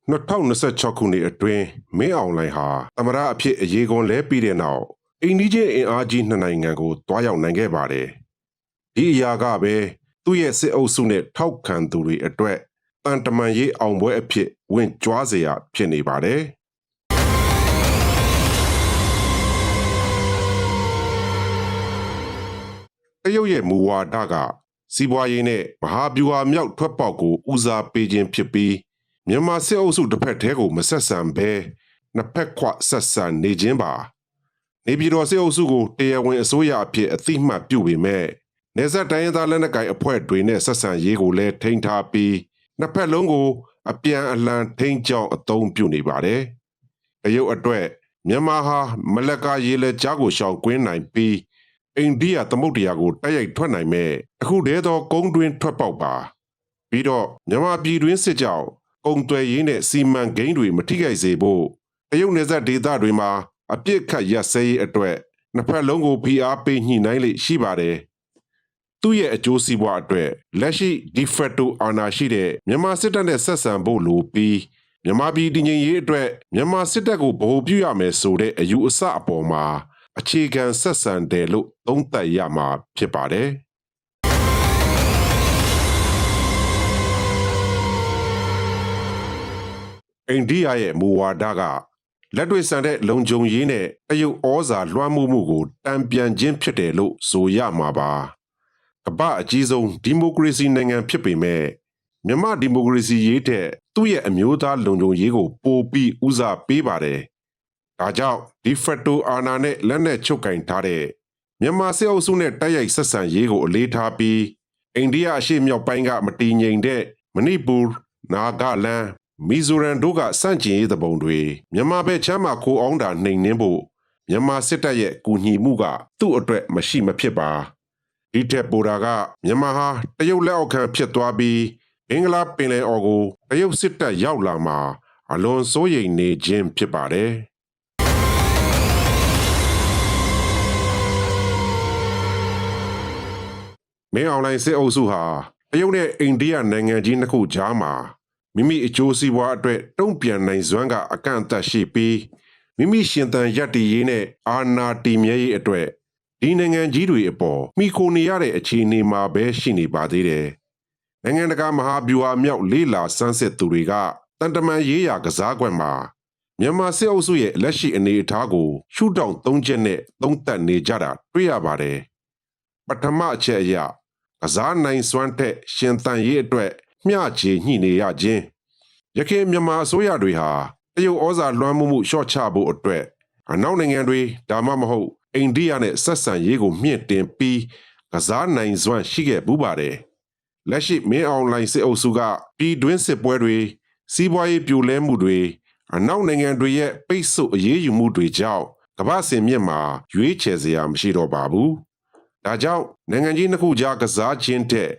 2026 ခုနှစ်အတွင်းမင်းအောင်လှိုင်ဟာသမ္မတအဖြစ်အရေးကွန်လဲပြီးတဲ့နောက်အိန္ဒိချင်းအင်အားကြီးနှစ်နိုင်ငံကိုတွားရောက်နိုင်ခဲ့ပါတယ်။ဒီအရာကပဲသူ့ရဲ့စစ်အုပ်စုနဲ့ထောက်ခံသူတွေအတွက်တန်တမန်ရေးအောင်ပွဲအဖြစ်ဝင်ကြွားစေရဖြစ်နေပါတယ်။တရုတ်ရဲ့မူဝါဒကစီးပွားရေးနဲ့မဟာဗျူဟာမြောက်ထွက်ပေါက်ကိုဦးစားပေးခြင်းဖြစ်ပြီးမြန်မာစစ်အုပ်စုတစ်ဖက်တည်းကိုမဆက်ဆံဘဲနှစ်ဖက်ခွဆက်ဆံနေခြင်းပါနေပြည်တော်စစ်အုပ်စုကိုတရားဝင်အစိုးရအဖြစ်အသိမှတ်ပြုပေမဲ့နေဆက်တိုင်းရင်းသားလက်နက်ကိုင်အဖွဲ့တွေနဲ့ဆက်ဆံရေးကိုလည်းထိန်းထားပြီးနှစ်ဖက်လုံးကိုအပြန်အလှန်ထိန်းကျောင်းအသုံးပြုနေပါတယ်တရုတ်အတွက်မြန်မာဟာမလက်ကရေလက်ကြားကိုရှောင်ကွင်းနိုင်ပြီးအိန္ဒိယသမုဒ္ဒရာကိုတိုက်ရိုက်ထွက်နိုင်မဲ့အခုတည်းသောကုန်းတွင်းထွက်ပေါက်ပါပြီးတော့မြန်မာပြည်တွင်းစစ်ကြောင့်ကုန်သွယ်ရေးနဲ့စီမံကိန်းတွေမထိခိုက်စေဖို့တရုတ်နယ်စပ်ဒေသတွေမှာအပြစ်ခတ်ရပ်စဲရေးအတွက်နှစ်ဖက်လုံးကိုဖိအားပေးညှိနှိုင်းလေရှိပါတယ်သူ့ရဲ့အကျိုးစီးပွားအတွက်လက်ရှိဒီဖက်တိုအာဏာရှိတဲ့မြန်မာစစ်တပ်နဲ့ဆက်ဆံဖို့လိုပြီးမြန်မာပြည်တည်ငြိမ်ရေးအတွက်မြန်မာစစ်တပ်ကိုဗဟိုပြုရမယ်ဆိုတဲ့အယူအဆအပေါ်မှာအခြေခံဆက်ဆံတယ်လို့သုံးသပ်ရမှာဖြစ်ပါတယ်အိန္ဒိယရဲ့မူဝါဒကလက်တွေ့ဆန်တဲ့လုံခြုံရေးနဲ့တရုတ်ဩဇာလွှမ်းမိုးမှုကိုတံပြန်ခြင်းဖြစ်တယ်လို့ဆိုရမှာပါကမ္ဘာအကြီးဆုံးဒီမိုကရေစီနိုင်ငံဖြစ်ပေမဲ့မြန်မာဒီမိုကရေစီရေးတဲ့သူ့ရဲ့အမျိုးသားလုံခြုံရေးကိုပိုပြီးဦးစားပေးပါတယ်ဒါကြောင့်ဒီဖက်တိုအာဏာနဲ့လက်နက်ချုပ်ကင်ထားတဲ့မြန်မာစစ်အုပ်စုနဲ့တိုက်ရိုက်ဆက်ဆံရေးကိုအလေးထားပြီးအိန္ဒိယအရှေ့မြောက်ပိုင်းကမတည်ငြိမ်တဲ့မဏိပူနာဂလန်မီဇိုရမ်တို့ကစန့်ကျင်ရေးသဘုံတွေမြန်မာဘက်ချမ်းမှာခိုအောင်တာနှိမ်နင်းဖို့မြန်မာစစ်တပ်ရဲ့ကူညီမှုကသူ့အတွက်မရှိမဖြစ်ပါဒီထက်ပိုတာကမြန်မာဟာတရုတ်လက်အောက်ခံဖြစ်သွားပြီးအင်္ဂလာပင်လယ်အော်ကိုတရုတ်စစ်တပ်ရောက်လာမှာအလွန်စိုးရိမ်နေခြင်းဖြစ်ပါတယ်မင်းအောင်လှိုင်စစ်အုပ်စုဟာတရုတ်နဲ့အိန္ဒိယနိုင်ငံကြီးနှစ်ခုကြားမှာမိမိအကျိုးစီးပွားအတွက်တုံ့ပြန်နိုင်စွမ်းကအကန့်အသတ်ရှိပြီးမိမိရှင်သန်ရပ်တည်ရေးနဲ့အာဏာတည်မြဲရေးအတွက်ဒီနိုင်ငံကြီးတွေအပေါ်မိခိုနေရတဲ့အခြေအနေမှာပဲရှိနေပါသေးတယ်။နိုင်ငံတကာမဟာဗျူဟာမြောက်လေးလာစမ်းစစ်သူတွေကတန်တမန်ရေးရာကစားကွက်မှာမြန်မာစစ်အုပ်စုရဲ့လက်ရှိအနေအထားကိုရှုထောင့်သုံးချက်နဲ့သုံးသပ်နေကြတာတွေ့ရပါတယ်။ပထမအချက်အရကစားနိုင်စွမ်းတဲ့ရှင်သန်ရေးအတွက်မျှခြေညှိနေရခြင်းရခိုင်မြန်မာအစိုးရတွေဟာတရုတ်ဩဇာလွှမ်းမိုးမှုလျှော့ချဖို့အတွက်အနောက်နိုင်ငံတွေဒါမှမဟုတ်အိန္ဒိယနဲ့ဆက်ဆံရေးကိုမြင့်တင်ပြီးကစားနိုင်စွမ်းရှိခဲ့ပူးပါတယ်လက်ရှိမင်းအောင်လှိုင်စစ်အုပ်စုကပြည်တွင်းစစ်ပွဲတွေစီးပွားရေးပြိုလဲမှုတွေအနောက်နိုင်ငံတွေရဲ့ပိတ်ဆို့အရေးယူမှုတွေကြောင့်ကမ္ဘာစင်မြင့်မှာရွေးချယ်စရာမရှိတော့ပါဘူးဒါကြောင့်နိုင်ငံကြီးနှစ်ခုကြားကစားခြင်းတဲ့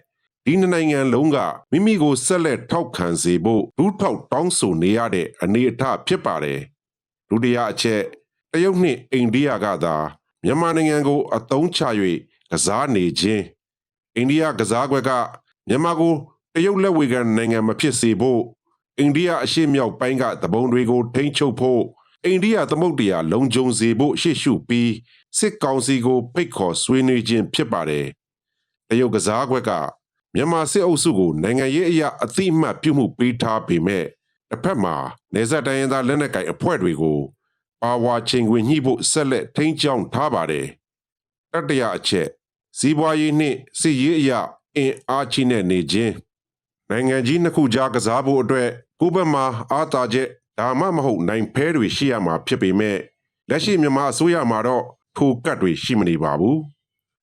ဒီနိုင်ငံလုံးကမိမိကိုဆက်လက်ထောက်ခံစေဖို့ဒူးထောက်တောင်းဆိုနေရတဲ့အနေအထားဖြစ်ပါတယ်ဒုတိယအချက်တရုတ်နှင့်အိန္ဒိယကသာမြန်မာနိုင်ငံကိုအသုံးချ၍ကစားနေခြင်းအိန္ဒိယကစားကွက်ကမြန်မာကိုတရုတ်လက်ဝေခံနိုင်ငံမဖြစ်စေဖို့အိန္ဒိယအရှေ့မြောက်ပိုင်းကသဘုံတွေကိုထိန်းချုပ်ဖို့အိန္ဒိယသမုဒ္ဒရာလုံခြုံစေဖို့ရှေ့ရှုပြီးစစ်ကောင်စီကိုဖိတ်ခေါ်ဆွေးနွေးခြင်းဖြစ်ပါတယ်တရုတ်ကစားကွက်ကမြန်မာစစ်အုပ်စုကိုနိုင်ငံရေးအရာအသိအမှတ်ပြုမှုပေးထားပေမဲ့တစ်ဖက်မှာနေဆက်တိုင်းရင်းသားလက်နက်ကိုင်အဖွဲ့တွေကိုပါဝါချိန်ခွင်ညှိဖို့ဆက်လက်ထိန်းကျောင်းထားပါတယ်တတိယအချက်စီးပွားရေးနှင့်စစ်ရေးအရာအင်အားကြီးနဲ့နေခြင်းနိုင်ငံကြီးနှစ်ခုကြားကစားဖို့အတွက်ကိုယ့်ဘက်မှာအားသာချက်ဒါမှမဟုတ်နိုင်ဖဲတွေရှိရမှာဖြစ်ပေမဲ့လက်ရှိမြန်မာအစိုးရမှာတော့ထိုကတ်တွေရှိမနေပါဘူး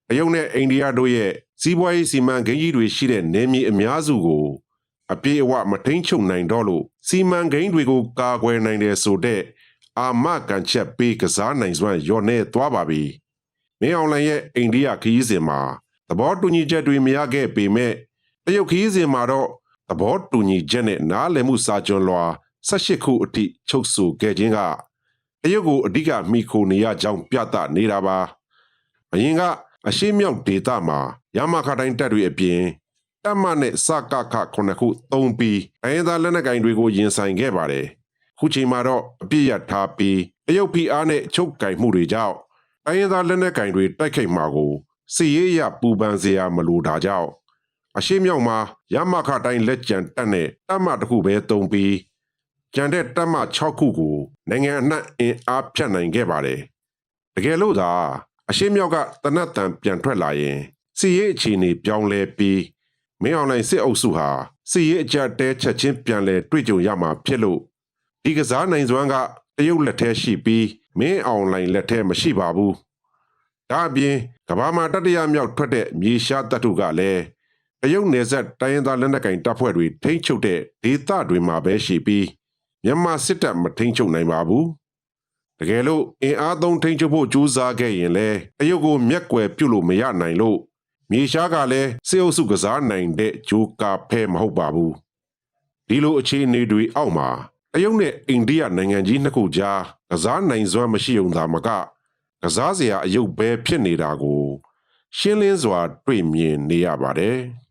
တရုတ်နဲ့အိန္ဒိယတို့ရဲ့စီးပွားရေးစီမံကိန်းကြီးတွေရှိတဲ့နယ်မြေအများစုကိုအပြည့်အဝမထိန်းချုပ်နိုင်တော့လို့စီမံကိန်းတွေကိုကာကွယ်နိုင်တယ်ဆိုတဲ့အာမခံချက်ပေးကစားနိုင်စွမ်းလျော့နေသွားပါပြီ။မင်းအောင်လှိုင်ရဲ့အိန္ဒိယခရီးစဉ်မှာသဘောတူညီချက်တွေမရခဲ့ပေမဲ့တရုတ်ခရီးစဉ်မှာတော့သဘောတူညီချက်နဲ့နားလည်မှုစာချွန်လွှာ18ခုအထိချုပ်ဆိုခဲ့ခြင်းကတရုတ်ကိုအဓိကမိခိုနေရကြောင်းပြသနေတာပါ။အရင်ကအရှေ့မြောက်ဒေသမှာရမခတိုင်းတပ်တွေအပြင်တ တပ်မနဲ့စကခခုနှစ်ခုသုံးပြီးတိုင်းရင်းသားလက်နက်ကိုင်တွေကိုရင်ဆိုင်ခဲ့ပါတယ်။ခုချိန်မှာတော့အပြစ်ရထားပြီးတရုတ်ဖိအားနဲ့ချုပ်ကင်မှုတွေကြောင့်တိုင်းရင်းသားလက်နက်ကိုင်တွေတိုက်ခိုက်မှာကိုစီရေးရပူပန်စရာမလိုတာကြောင့်အရှိမြောက်မှာရမခတိုင်းလက်ကျန်တပ်နဲ့တပ်မတစ်ခုပဲသုံးပြီးကျန်တဲ့တပ်မ6ခုကိုနိုင်ငံအနှံ့အင်အားဖြတ်နိုင်ခဲ့ပါတယ်။တကယ်လို့သာအရှိမြောက်ကတနတ်တန်ပြန်ထွက်လာရင်စီရေးအခြေအနေပြောင်းလဲပြီးမင်းအောင်လှိုင်စစ်အုပ်စုဟာစီရေးအကြတဲချက်ချင်းပြန်လဲတွေ့ကြုံရမှာဖြစ်လို့ဒီကစားနိုင်စွမ်းကတရုတ်လက်ထဲရှိပြီးမင်းအောင်လှိုင်လက်ထဲမရှိပါဘူး။ဒါအပြင်ကမ္ဘာမှာတတိယမြောက်ထွက်တဲ့မြေရှားတပ်ထုကလည်းတရုတ်နယ်စပ်တိုင်းရင်းသားလက်နက်ကိုင်တပ်ဖွဲ့တွေထိန်းချုပ်တဲ့ဒေသတွေမှာပဲရှိပြီးမြန်မာစစ်တပ်မထိန်းချုပ်နိုင်ပါဘူး။တကယ်လို့အင်အားသုံးထိန်းချုပ်ဖို့ကြိုးစားခဲ့ရင်လည်းတရုတ်ကိုမျက်ကွယ်ပြုတ်လို့မရနိုင်လို့မြေရှားကလည်းစစ်အုပ်စုကစားနိုင်တဲ့ဂျိုးကာဖဲမဟုတ်ပါဘူး။ဒီလိုအခြေအနေတွေအောက်မှာတရုတ်နဲ့အိန္ဒိယနိုင်ငံကြီးနှစ်ခုကြားကစားနိုင်စွမ်းမရှိုံသာမကကစားစရာအယုတ်ပဲဖြစ်နေတာကိုရှင်းလင်းစွာတွေ့မြင်နေရပါတယ်။